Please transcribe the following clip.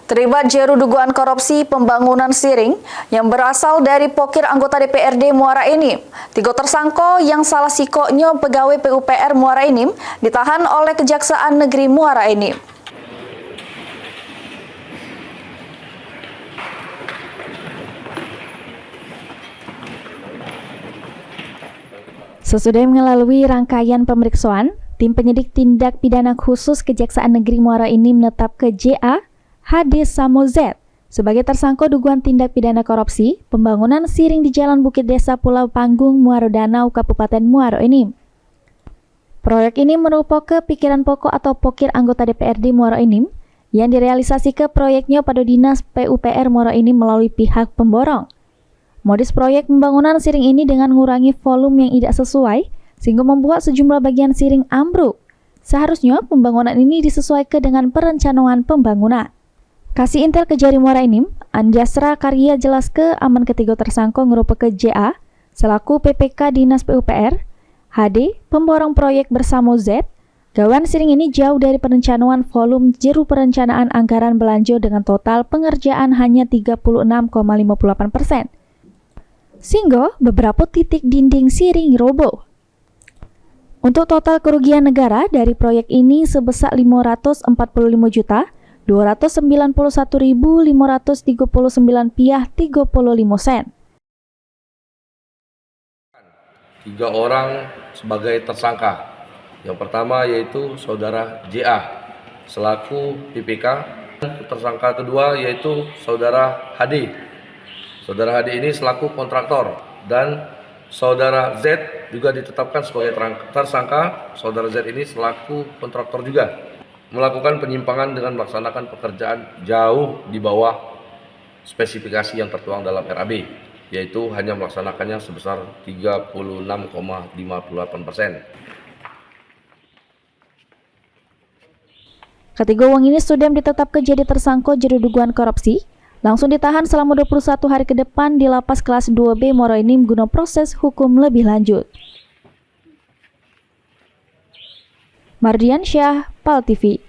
Terlibat jeru dugaan korupsi pembangunan Siring yang berasal dari pokir anggota DPRD Muara Enim. 3 tersangka yang salah sikoknya pegawai PUPR Muara Enim ditahan oleh Kejaksaan Negeri Muara Enim. Sesudah melalui rangkaian pemeriksaan, tim penyidik tindak pidana khusus Kejaksaan Negeri Muara Enim menetapkan JA HD Samo Z sebagai tersangka dugaan tindak pidana korupsi pembangunan Siring di Jalan Bukit Desa Pulau Panggung, Muaro Danau, Kabupaten Muaro Enim. Proyek ini merupakan pikiran pokok atau pokir anggota DPRD Muaro Enim yang direalisasikan proyeknya pada Dinas PUPR Muaro Enim melalui pihak pemborong. Modus proyek pembangunan Siring ini dengan mengurangi volume yang tidak sesuai sehingga membuat sejumlah bagian Siring ambruk. Seharusnya pembangunan ini disesuaikan dengan perencanaan pembangunan. Kasih intel ke Jari Muara Enim, Anjasra Karya jelas ke aman ketiga tersangka merupakan JA selaku PPK Dinas PUPR, HD pemborong proyek bersama Z. Gawan Siring ini jauh dari perencanaan volume jeru perencanaan anggaran belanja dengan total pengerjaan hanya 36,58%. Sehingga beberapa titik dinding Siring roboh. Untuk total kerugian negara dari proyek ini sebesar 545.531.539 3 orang sebagai tersangka. Yang pertama yaitu saudara JA selaku PPK. Tersangka kedua yaitu saudara HD. Saudara HD ini selaku kontraktor dan saudara Z juga ditetapkan sebagai tersangka. Saudara Z ini selaku kontraktor juga melakukan penyimpangan dengan melaksanakan pekerjaan jauh di bawah spesifikasi yang tertuang dalam RAB, yaitu hanya melaksanakannya sebesar 36,58%. Ketiga uang ini sudah ditetapkan jadi tersangka jeru dugaan korupsi, langsung ditahan selama 21 hari ke depan di Lapas Kelas 2B Muaro Enim guna proses hukum lebih lanjut. Mardian Syah, PAL TV.